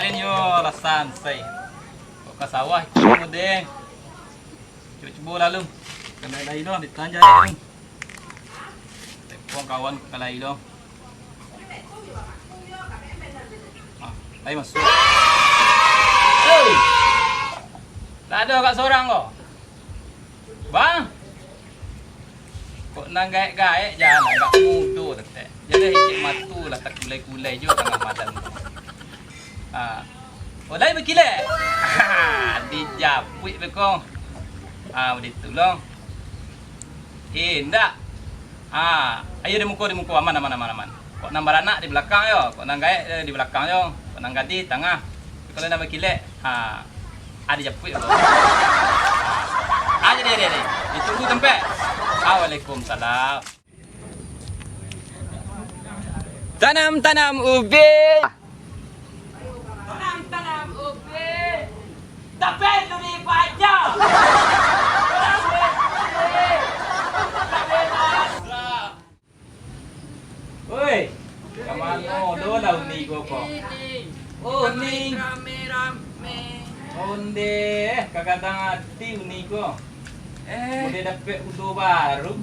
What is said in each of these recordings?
Jalin yo lasan say. Kok ke sawah kamu deng. Coba lalu. Kena lagi dong ditanja dong. Telepon kawan ke lagi dong. Ayo masuk. Hei. Tak ada kat seorang kok. Bang. Kok nang gaek-gaek jalan enggak mudu tetek. Jadi hicik matu lah tak kulai-kulai je tengah malam. Oleh berkile. Dijapui bekong. Begitu long. Ndak. Ayo di muka aman. Kok nang baranak di belakang yo, kok nang gaek di belakang yo, kok nang gadi tengah. Kalau nak berkile, ada japui. Jadi. Ditunggu tempat. Waalaikumsalam. Tanam ubi. Tanam ubi. Tapi lu di baca. Oi, kamano dola uni ko ko. Oh, ni rame. Onde, kakadang ati uni ko. Boleh dapat udo baru.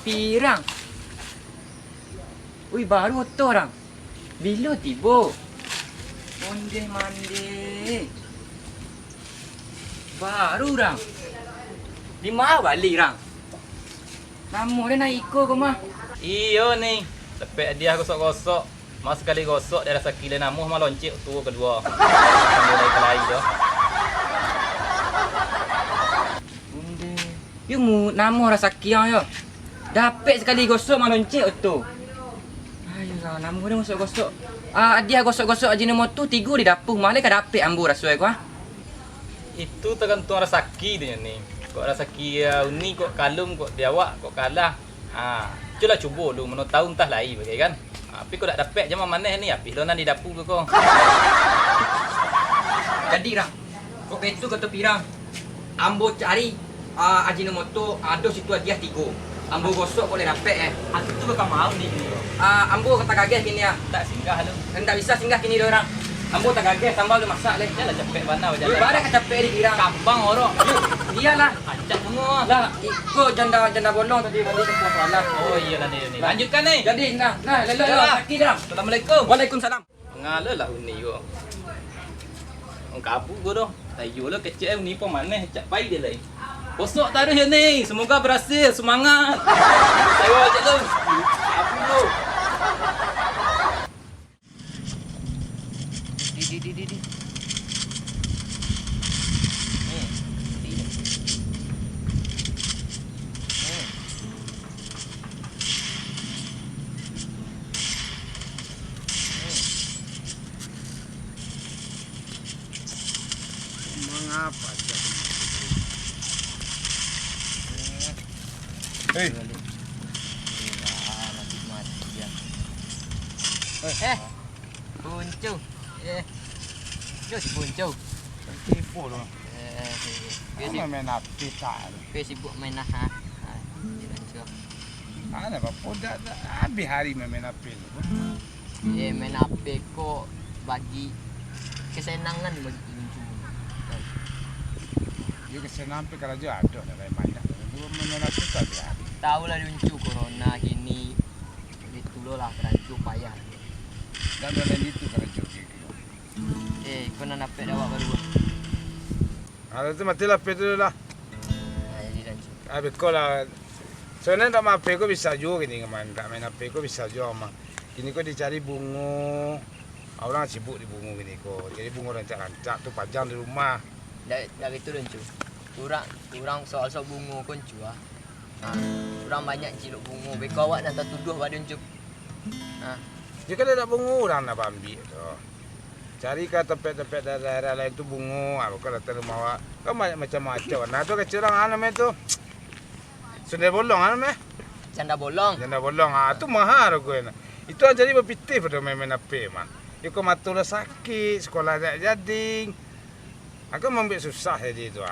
Pirang. Ui, baru tu orang. Bila tiba? Mandi. Baru orang. Di mana balik orang? Lama dia nak ikut ke mah? Iyo ni. Dapat dia gosok-gosok. Mas sekali gosok dia rasa kila namuh mah loncik tu kedua. Mulai kelai tu. You mu nama rasa kia yo. Dapat sekali gosok mah loncik tu. Ayolah, nama dia gosok-gosok. Dia gosok-gosok ajinomoto 3 di dapur. Malah ka dapat ambu rasa aku Itu tergantung rezeki dia ni. Kok rezeki uni kok kalum kok dia awak kok kalah. Cuba dulu mana tahu entah lain bagai kan. Tapi kok tak dapat jam mana ni api lo nan di dapur ke kau. Jadi rang. Kok itu kata pirang. Ambo cari ajinomoto ada situ dia 3. Ambo gosok boleh dapat Aku tu bukan mau ni. Ambo kata kaget kini ya. Tak singgah lu. Tak bisa singgah kini dia orang. Ambo tak kaget sambal dia masak leh. Jalan capek mana Dia barang capek di pirang. Kampang orang. Iyalah. Ajak semua. Lah, ikut janda bolong tadi balik ke soalan. Oh iyalah ni. Lanjutkan ni. Jadi lelo sakit dah. Assalamualaikum. Waalaikumsalam. Ngala lah uni go. Orang kabu go doh. Tayo lah kecil uni pun mana cak pai dia lain. Bosok taruh ni. Semoga berhasil. Semangat. Tayo aja lu. Kabu lu. Di. Mengapa jadi? Hei. Buncu. Yo si buncu. Tipu loh. Dia main api tak? sibuk main nah. Mana apa dah habis hari main api lu. Main HP kok bagi kesenangan bagi buncu. Dia kesenangan pe kalau dia ada dah banyak. Dua main api tak dia. Tahu lah buncu corona gini. Itu lah kerancu payah. Dan lain itu kalau joki. Kau nak dapat awak baru. Kalau tu matilah api tu lah. Jadi rancu. Habis kau lah. Sebenarnya tak main api kau bisa juga gini kemarin. Tak main api kau bisa juga mah. Ini kau dicari bunga. Orang sibuk di bunga gini kau. Jadi bunga rancak-rancak tu pajang di rumah. Dari itu rancu. Kurang soal bunga pun cua. Kurang banyak ciluk bunga. Beko awak nak tertuduh pada rancu. Jika dia tak bunga orang nak ambil tu. Cari ke tempat-tempat daerah lain tu bunga. Kau datang rumah awak. Kau banyak macam-macam. Nah tu kecil orang mana tu. Sudah bolong mana? Janda bolong. Janda bolong. Tu mahal aku ni. Itu aja jadi berpitih pada main apa mah. Ikut mata dah sakit, sekolah tak jadi. Aku membuat susah jadi tu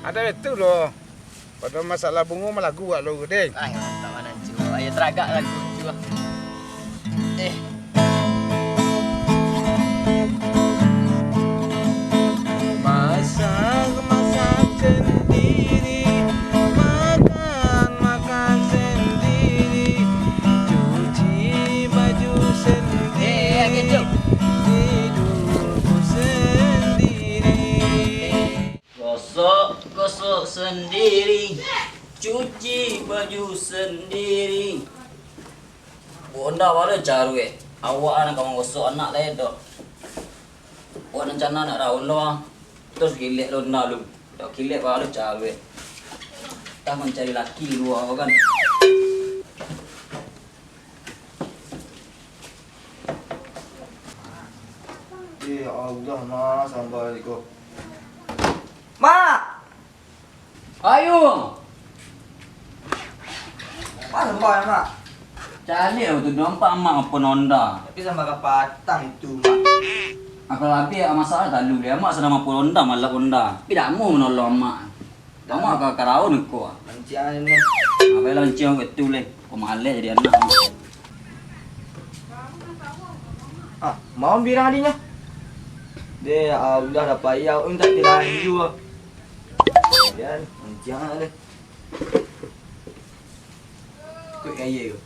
Ada itu loh. Pada masalah bunga malah gua lo deh. Mantap mana cu. Ayo teragak lagu cu. sendiri, cuci baju sendiri. Bonda wala caru awak anak kamu gosok anak lain dok. Awak rencana nak raul lo, terus gilek lo nalu. Dok gilek wala caru kita mencari laki luar kan. Ya Allah, Ma, Assalamualaikum. Ma! Ayo, Mana kau, Mak? cari tu nampak mak apa nonda. Tapi sama patang itu, Mak. Aku lebih masalah tak lu dia mak sedang apa nonda malah nonda. Tapi tak mau menolong mak. Mak agak karau nak kau. Mancian ni. Apa yang cium betul le? Kau malas jadi anak. Ah, mau birang adinya. Dia Allah dah payah minta diraju. Dia mancian ni. Kau kaya ke?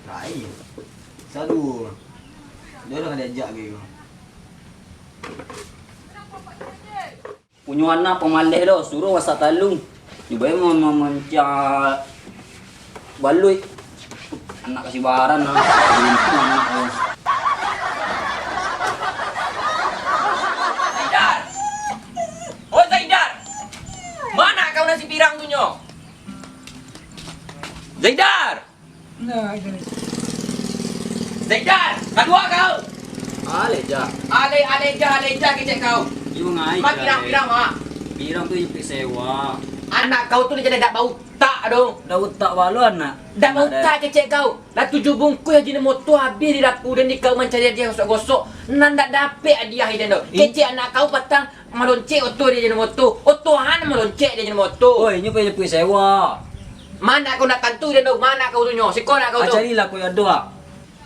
Kaya. Selalu. Dia dah diajak ke. Punya anak pemalih dah suruh wasak talung. Cuba mencak balui. Anak kasih baran lah. Zaidar! Oh Zaidar! Mana kau nasi pirang punya? Zaidar! Zaidar! Kedua kau! Aleja. Aleja kecek kau. You ngai. Mak pirang mak. Pirang tu you sewa. Anak kau tu dia jadi tak bau tak dong. Dah utak walu anak. Dah mau tak kecek kau. Lah 7 bungkus haji motor habis di dapur dan kau mencari dia gosok-gosok. Nan tak dapat dia hidan tu. Kecek anak kau patang meloncek otor dia jadi motor. Otohan meloncek dia jadi motor. Oi, ni pergi sewa. Mana kau nak kantu dia tu? Mana kau tu nyo? Sikon nak kau tu. Carilah kau yang doa.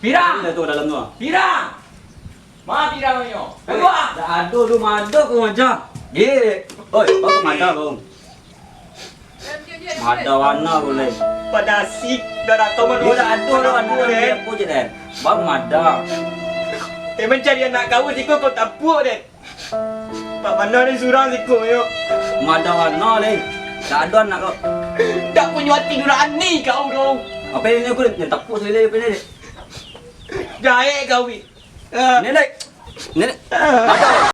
Pirang. Carilah tu dalam tu. Pirang. Ma pirang nyo. Kedua. Dah ada lu mada kau macam. Ye. Oi, kau mada kau. Mada warna boleh. Pada sik darah kau Dia dah ada lu anak dia aku je dan. Bang mada. mencari anak kau sikon kau tak puak deh. Pak mana ni surang sikon yo. Mada warna le. Dah ada anak kau. Tak punya hati duraan ni kau dong. Apa ini aku dah tapuk sekali apa ni? Jahit kau ni. Nenek. Nenek. Apa?